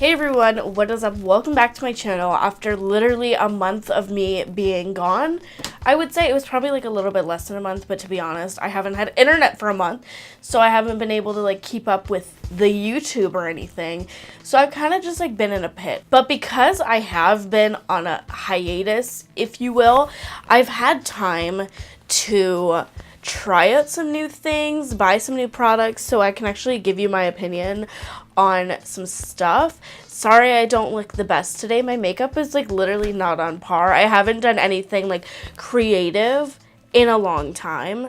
Hey everyone, what is up? Welcome back to my channel. After literally a month of me being gone, I would say it was probably like a little bit less than a month, but to be honest, I haven't had internet for a month, so I haven't been able to like keep up with the YouTube or anything. So I've kind of just like been in a pit. But because I have been on a hiatus, if you will, I've had time to try out some new things, buy some new products, so I can actually give you my opinion on some stuff. Sorry I don't look the best today. My makeup is like literally not on par. I haven't done anything like creative in a long time.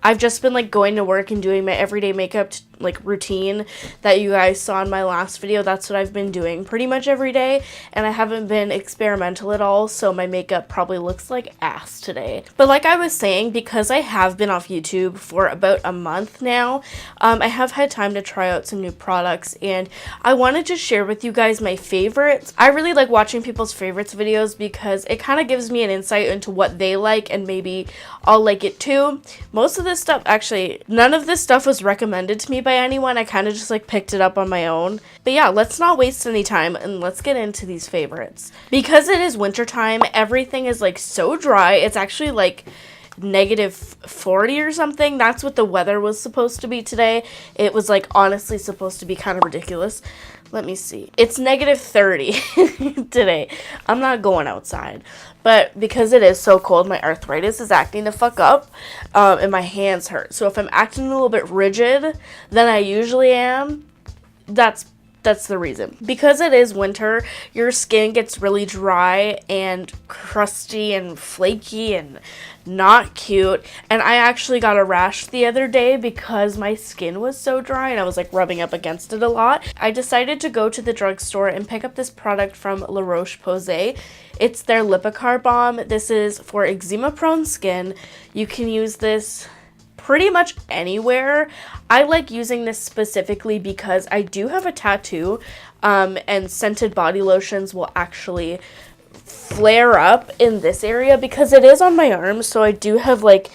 I've just been like going to work and doing my everyday makeup like routine that you guys saw in my last video. That's what I've been doing pretty much every day, and I haven't been experimental at all, so my makeup probably looks like ass today. But like I was saying, because I have been off YouTube for about a month now, I have had time to try out some new products, and I wanted to share with you guys my favorites. I really like watching people's favorites videos because it kind of gives me an insight into what they like, and maybe I'll like it too. Most of this stuff, actually, none of this stuff was recommended to me by anyone. I kind of just like picked it up on my own. But yeah, let's not waste any time and let's get into these favorites. Because it is wintertime, everything is like so dry. It's actually like -40 or something. That's what the weather was supposed to be today. It was like honestly supposed to be kind of ridiculous. Let me see. It's -30 today. I'm not going outside. But because it is so cold, my arthritis is acting the fuck up, and my hands hurt. So if I'm acting a little bit rigid than I usually am, that's the reason. Because it is winter, your skin gets really dry and crusty and flaky and not cute. And I actually got a rash the other day because my skin was so dry and I was like rubbing up against it a lot. I decided to go to the drugstore and pick up this product from La Roche-Posay. It's their lipkar balm. This is for eczema prone skin. You can use this pretty much anywhere. I like using this specifically because I do have a tattoo, and scented body lotions will actually flare up in this area because it is on my arm. So I do have like,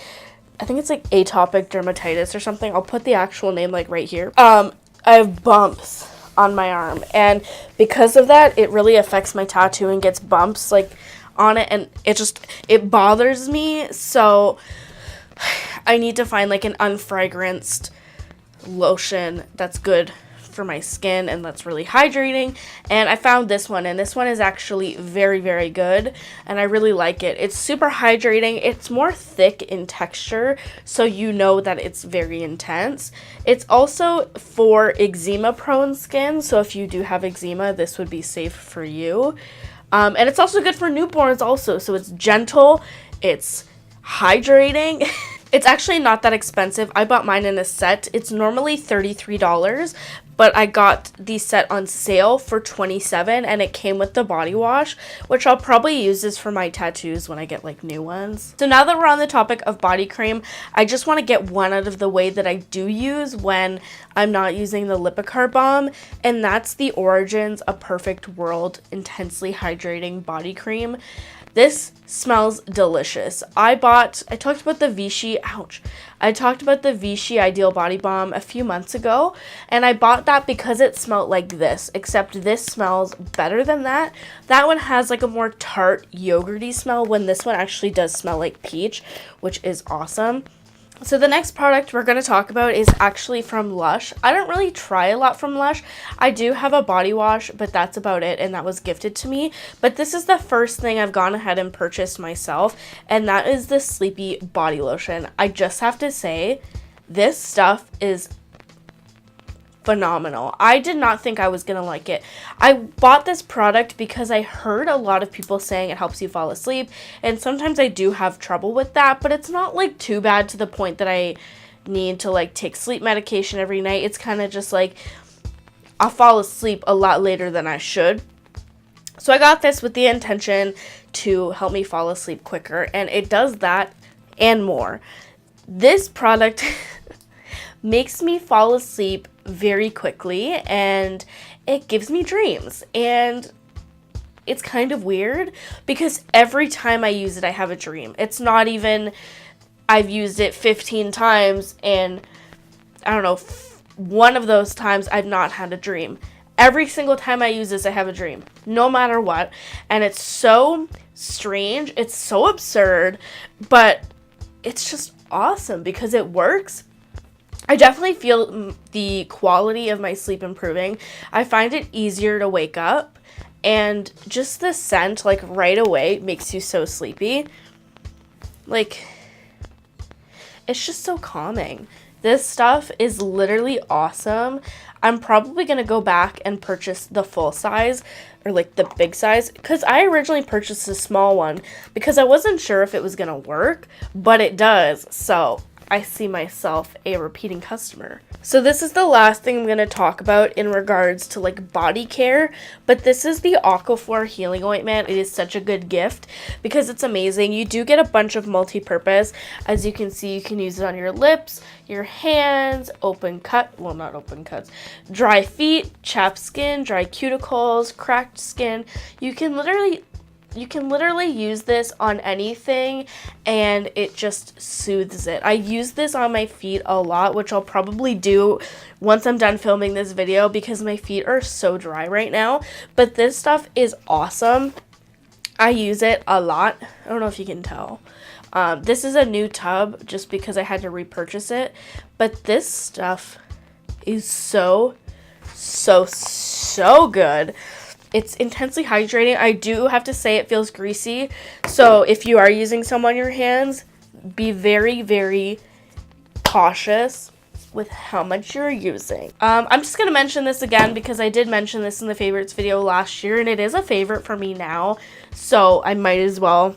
I think it's like atopic dermatitis or something. I'll put the actual name like right here. I have bumps on my arm, and because of that, it really affects my tattoo and gets bumps like on it, and it bothers me. So I need to find like an unfragranced lotion that's good for my skin and that's really hydrating, and I found this one, and this one is actually very, very good, and I really like it. It's super hydrating. It's more thick in texture, so you know that it's very intense. It's also for eczema prone skin, so if you do have eczema, this would be safe for you. And it's also good for newborns also, so it's gentle, it's hydrating. It's actually not that expensive. I bought mine in a set. It's normally $33, but I got the set on sale for $27, and it came with the body wash, which I'll probably use this for my tattoos when I get like new ones. So now that we're on the topic of body cream, I just want to get one out of the way that I do use when I'm not using the lipkar balm, and that's the Origins A Perfect World Intensely Hydrating Body Cream. This smells delicious. I talked about the vichy, I talked about the vichy Ideal Body Balm a few months ago, and I bought that because it smelled like this, except this smells better than that. That one has like a more tart, yogurty smell, when this one actually does smell like peach, which is awesome. So the next product we're going to talk about is actually from Lush. I don't really try a lot from Lush. I do have a body wash, but that's about it, and that was gifted to me. But this is the first thing I've gone ahead and purchased myself, and that is the Sleepy Body Lotion. I just have to say, this stuff is phenomenal. I did not think I was gonna like it. I bought this product because I heard a lot of people saying it helps you fall asleep, and sometimes I do have trouble with that, but it's not like too bad to the point that I need to like take sleep medication every night. It's kind of just like I'll fall asleep a lot later than I should. So I got this with the intention to help me fall asleep quicker, and it does that and more. This product makes me fall asleep very quickly, and it gives me dreams, and it's kind of weird because every time I use it I have a dream. It's not even I've used it 15 times and I don't know, one of those times I've not had a dream. Every single time I use this, I have a dream, no matter what. And it's so strange. It's so absurd, but it's just awesome because it works. I definitely feel the quality of my sleep improving. I find it easier to wake up, and just the scent, like, right away makes you so sleepy. Like, it's just so calming. This stuff is literally awesome. I'm probably going to go back and purchase the full size, or like the big size, because I originally purchased a small one because I wasn't sure if it was going to work, but it does. So I see myself a repeating customer. So this is the last thing I'm going to talk about in regards to like body care, but this is the Aquaphor healing ointment. It is such a good gift because it's amazing. You do get a bunch of multi-purpose. As you can see, you can use it on your lips, your hands, not open cuts, dry feet, chapped skin, dry cuticles, cracked skin. You can literally use this on anything, and it just soothes it. I use this on my feet a lot, which I'll probably do once I'm done filming this video because my feet are so dry right now. But this stuff is awesome. I use it a lot. I don't know if you can tell. This is a new tub just because I had to repurchase it. But this stuff is so good. It's intensely hydrating. I do have to say it feels greasy. So if you are using some on your hands, be very, very cautious with how much you're using. I'm just going to mention this again because I did mention this in the favorites video last year, and it is a favorite for me now. So I might as well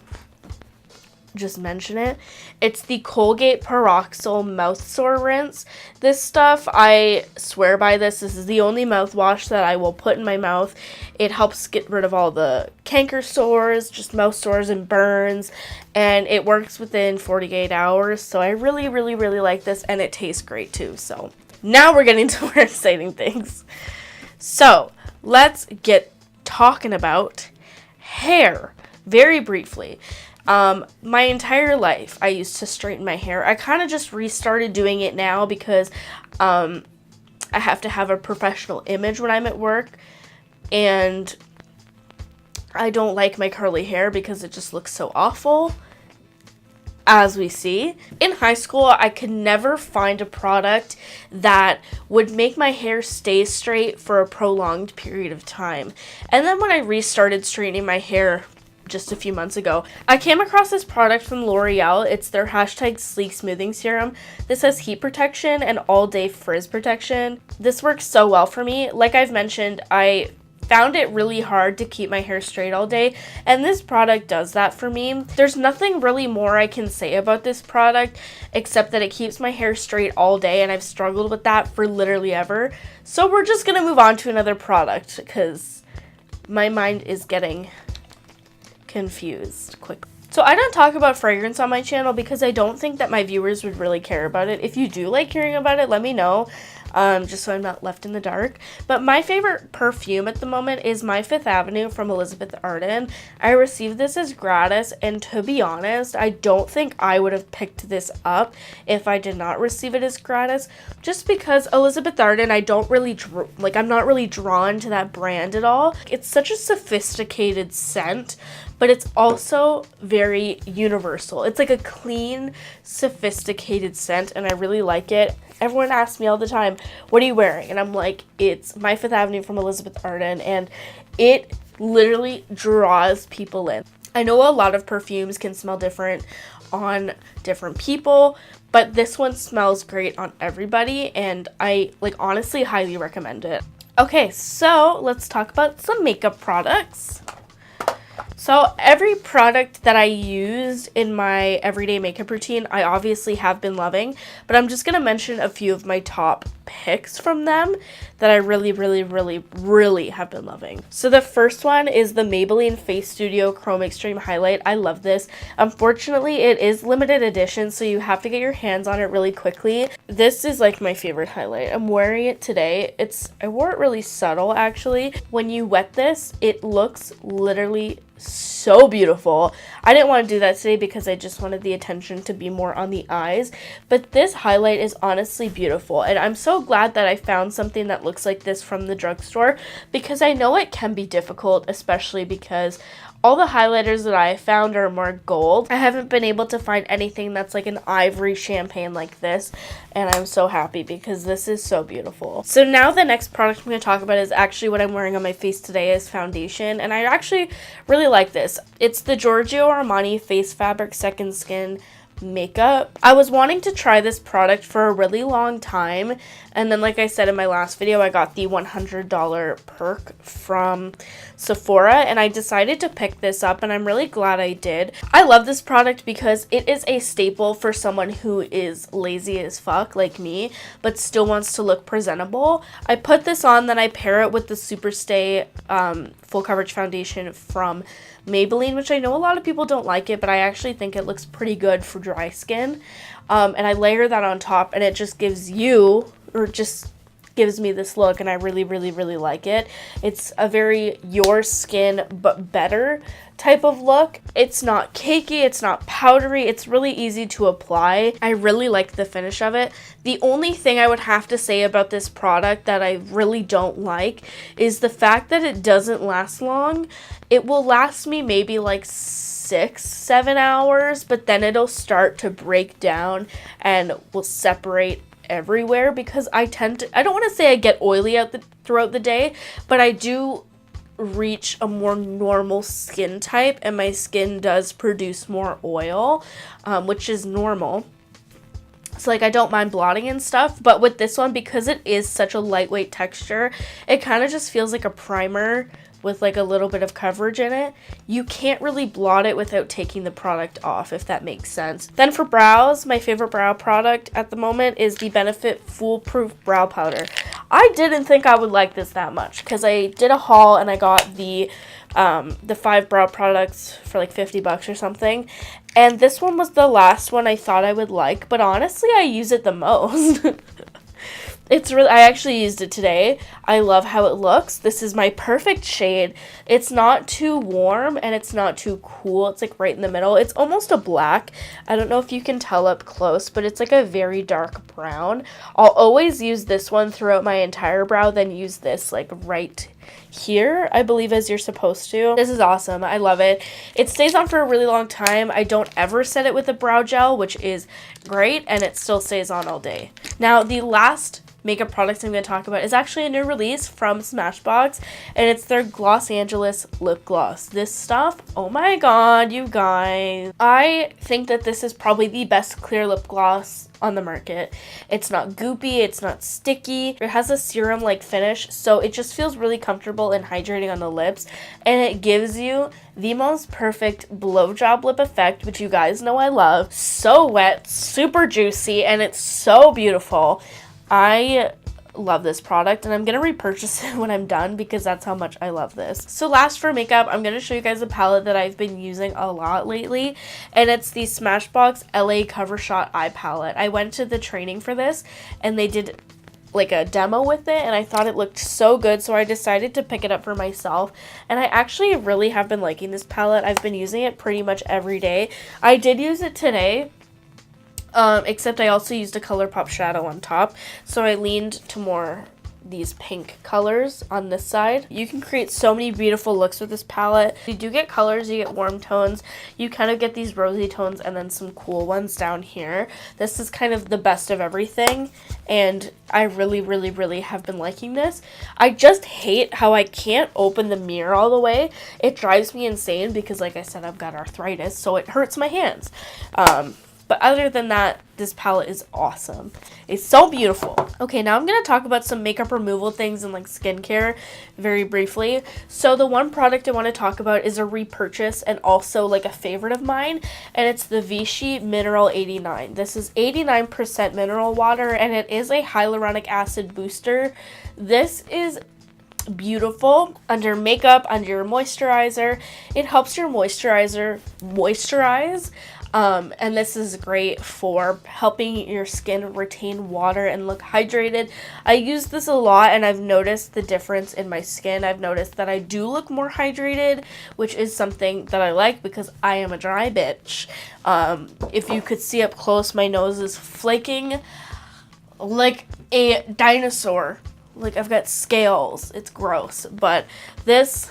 just mention it. It's the Colgate peroxyl mouth sore rinse. This stuff, I swear by this. This is the only mouthwash that I will put in my mouth. It helps get rid of all the canker sores, just mouth sores and burns, and it works within 48 hours. So I really like this, and it tastes great too. So now we're getting to more exciting things. So let's get talking about hair very briefly. My entire life I used to straighten my hair. I kind of just restarted doing it now because I have to have a professional image when I'm at work, and I don't like my curly hair because it just looks so awful, as we see. In high school, I could never find a product that would make my hair stay straight for a prolonged period of time. And then when I restarted straightening my hair just a few months ago, I came across this product from L'Oreal. It's their #sleek smoothing serum. This has heat protection and all day frizz protection. This works so well for me. Like I've mentioned, I found it really hard to keep my hair straight all day, and this product does that for me. There's nothing really more I can say about this product except that it keeps my hair straight all day, and I've struggled with that for literally ever. So we're just gonna move on to another product because my mind is getting confused quick. So I don't talk about fragrance on my channel because I don't think that my viewers would really care about it. If you do like hearing about it, let me know, just so I'm not left in the dark. But my favorite perfume at the moment is my Fifth Avenue from Elizabeth Arden. I received this as gratis, and to be honest, I don't think I would have picked this up if I did not receive it as gratis, just because Elizabeth Arden, I'm not really drawn to that brand at all. It's such a sophisticated scent, but it's also very universal. It's like a clean, sophisticated scent, and I really like it. Everyone asks me all the time, what are you wearing? And I'm like, it's my Fifth Avenue from Elizabeth Arden, and it literally draws people in. I know a lot of perfumes can smell different on different people, but this one smells great on everybody, and I honestly highly recommend it. Okay, so let's talk about some makeup products. So every product that I used in my everyday makeup routine, I obviously have been loving, but I'm just going to mention a few of my top picks from them that I really have been loving. So the first one is the Maybelline Face Studio Chrome Extreme Highlight. I love this. Unfortunately, it is limited edition, so you have to get your hands on it really quickly. This is like my favorite highlight. I'm wearing it today. I wore it really subtle actually. When you wet this, it looks literally so beautiful. I didn't want to do that today because I just wanted the attention to be more on the eyes, but this highlight is honestly beautiful, and I'm so glad that I found something that looks like this from the drugstore, because I know it can be difficult, especially because all the highlighters that I found are more gold. I haven't been able to find anything that's like an ivory champagne like this, and I'm so happy because this is so beautiful. So now the next product I'm going to talk about is actually what I'm wearing on my face today as foundation, and I actually really like this. It's the Giorgio Armani Face Fabric Second Skin makeup. I was wanting to try this product for a really long time, and then like I said in my last video, I got the $100 perk from Sephora, and I decided to pick this up, and I'm really glad I did. I love this product because it is a staple for someone who is lazy as fuck like me but still wants to look presentable. I put this on, then I pair it with the Superstay full coverage foundation from Maybelline, which I know a lot of people don't like it, but I actually think it looks pretty good for dry skin. And I layer that on top, and it just gives me this look, and I really, really, really like it. It's a very your skin but better type of look. It's not cakey, it's not powdery, it's really easy to apply. I really like the finish of it. The only thing I would have to say about this product that I really don't like is the fact that it doesn't last long. It will last me maybe like 6-7 hours, but then it'll start to break down and will separate everywhere, because I don't want to say I get oily throughout the day, but I do reach a more normal skin type, and my skin does produce more oil, which is normal. So like I don't mind blotting and stuff, but with this one, because it is such a lightweight texture, it kind of just feels like a primer with like a little bit of coverage in it. You can't really blot it without taking the product off, if that makes sense. Then for brows, my favorite brow product at the moment is the Benefit Foolproof Brow Powder. I didn't think I would like this that much because I did a haul and I got the 5 brow products for like $50 or something. And this one was the last one I thought I would like, but honestly, I use it the most. I actually used it today. I love how it looks. This is my perfect shade. It's not too warm and it's not too cool. It's like right in the middle. It's almost a black. I don't know if you can tell up close, but it's like a very dark brown. I'll always use this one throughout my entire brow, then use this like right here, I believe, as you're supposed to. This is awesome. I love it. It stays on for a really long time. I don't ever set it with a brow gel, which is great, and it still stays on all day. Now, the last makeup product I'm going to talk about is actually a new release from Smashbox, and it's their Los Angeles lip gloss. This stuff, oh my god, you guys. I think that this is probably the best clear lip gloss on the market. It's not goopy, it's not sticky. It has a serum-like finish, so it just feels really comfortable and hydrating on the lips, and it gives you the most perfect blowjob lip effect, which you guys know I love. So wet, super juicy, and it's so beautiful. I love this product, and I'm going to repurchase it when I'm done because that's how much I love this. So last for makeup, I'm going to show you guys a palette that I've been using a lot lately, and it's the Smashbox LA Covershot Eye Palette. I went to the training for this, and they did like a demo with it, and I thought it looked so good, so I decided to pick it up for myself, and I actually really have been liking this palette. I've been using it pretty much every day. I did use it today, except I also used a ColourPop shadow on top, so I leaned to more these pink colors on this side. You can create so many beautiful looks with this palette. You do get colors, you get warm tones, you kind of get these rosy tones, and then some cool ones down here. This is kind of the best of everything, and I really, really, really have been liking this. I just hate how I can't open the mirror all the way. It drives me insane because, like I said, I've got arthritis, so it hurts my hands. But other than that, this palette is awesome. It's so beautiful. Okay, now I'm going to talk about some makeup removal things and like skincare very briefly. So the one product I want to talk about is a repurchase and also like a favorite of mine, and it's the Vichy Mineral 89. This is 89% mineral water, and it is a hyaluronic acid booster. This is beautiful under makeup, under your moisturizer. It helps your moisturizer moisturize. And this is great for helping your skin retain water and look hydrated. I use this a lot, and I've noticed the difference in my skin. I've noticed that I do look more hydrated, which is something that I like because I am a dry bitch. If you could see up close, my nose is flaking like a dinosaur. Like I've got scales. It's gross. But this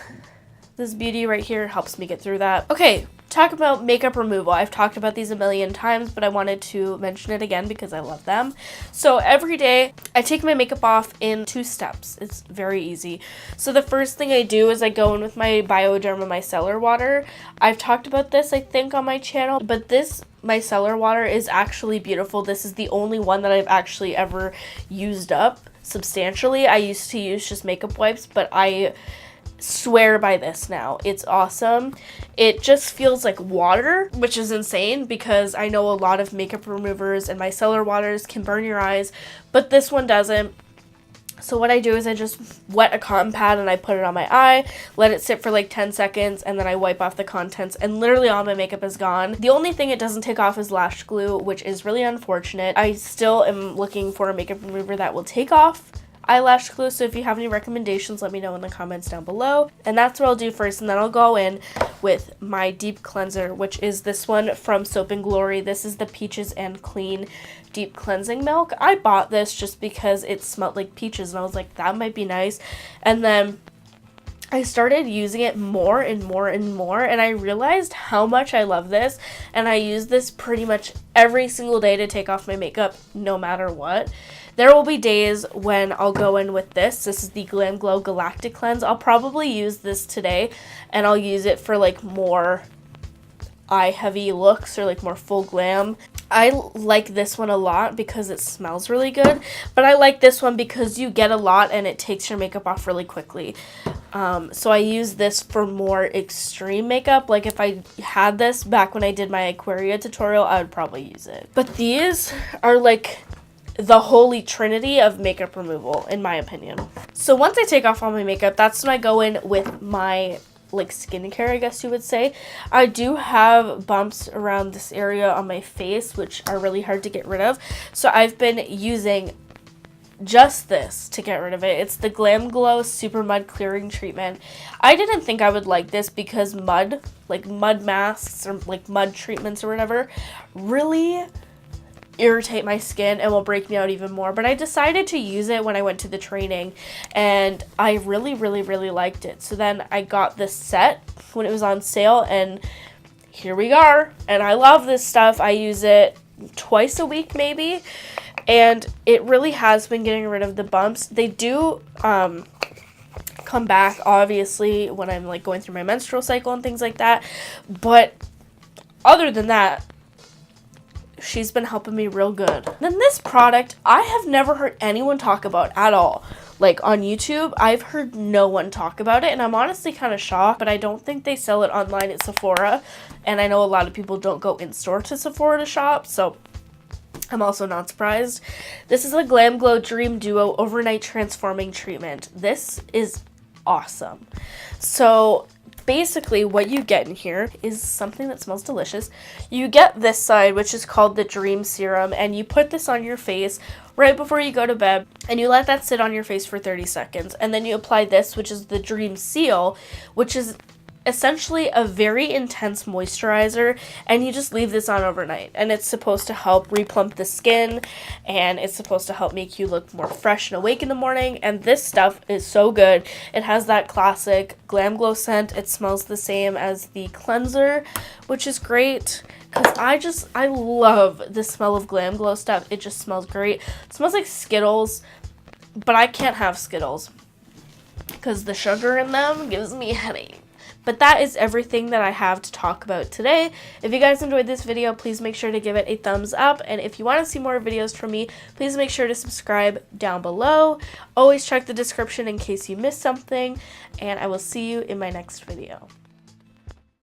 beauty right here helps me get through that. Okay, talk about makeup removal. I've talked about these a million times, but I wanted to mention it again because I love them. So every day I take my makeup off in 2 steps. It's very easy. So the first thing I do is I go in with my bioderma micellar water. I've talked about this, I think, on my channel, but this micellar water is actually beautiful. This is the only one that I've actually ever used up substantially. I used to use just makeup wipes, but I swear by this now. It's awesome. It just feels like water, which is insane because I know a lot of makeup removers and micellar waters can burn your eyes, but this one doesn't. So what I do is I just wet a cotton pad and I put it on my eye, let it sit for like 10 seconds, and then I wipe off the contents, and literally all my makeup is gone. The only thing it doesn't take off is lash glue, which is really unfortunate. I still am looking for a makeup remover that will take off eyelash glue, so if you have any recommendations, let me know in the comments down below. And that's what I'll do first, and then I'll go in with my deep cleanser, which is this one from Soap and Glory. This is the Peaches and Clean Deep Cleansing Milk. I bought this just because it smelled like peaches, and I was like, that might be nice. And then I started using it more and more and more, and I realized how much I love this, and I use this pretty much every single day to take off my makeup, no matter what. There will be days when I'll go in with this. This is the glamglow galactic cleanse. I'll probably use this today, and I'll use it for like more eye heavy looks or like more full glam. I like this one a lot because it smells really good, but I like this one because you get a lot and it takes your makeup off really quickly. So I use this for more extreme makeup. Like if I had this back when I did my Aquaria tutorial, I would probably use it. But these are like the holy trinity of makeup removal, in my opinion. So once I take off all my makeup, that's when I go in with my like skincare, I guess you would say. I do have bumps around this area on my face, which are really hard to get rid of. So I've been using just this to get rid of it. It's the glamglow Super Mud Clearing Treatment. I didn't think I would like this because mud masks or like mud treatments or whatever really irritate my skin and will break me out even more, but I decided to use it when I went to the training, and I really liked it. So then I got this set when it was on sale, and here we are, and I love this stuff. I use it twice a week maybe, and it really has been getting rid of the bumps. They do come back obviously when I'm like going through my menstrual cycle and things like that, but other than that, she's been helping me real good. Then this product, I have never heard anyone talk about at all. Like on YouTube, I've heard no one talk about it, and I'm honestly kind of shocked, but I don't think they sell it online at Sephora, and I know a lot of people don't go in-store to Sephora to shop, so I'm also not surprised. This is a glamglow Dream Duo Overnight Transforming Treatment. This is awesome. So basically what you get in here is something that smells delicious. You get this side, which is called the Dream Serum, and you put this on your face right before you go to bed, and you let that sit on your face for 30 seconds, and then you apply this, which is the Dream Seal, which is essentially a very intense moisturizer, and you just leave this on overnight, and it's supposed to help replump the skin, and it's supposed to help make you look more fresh and awake in the morning. And this stuff is so good. It has that classic glamglow scent. It smells the same as the cleanser, which is great because I love the smell of glamglow stuff. It just smells great. It smells like Skittles, but I can't have Skittles because the sugar in them gives me a headache. But that is everything that I have to talk about today. If you guys enjoyed this video, please make sure to give it a thumbs up. And if you want to see more videos from me, please make sure to subscribe down below. Always check the description in case you missed something. And I will see you in my next video.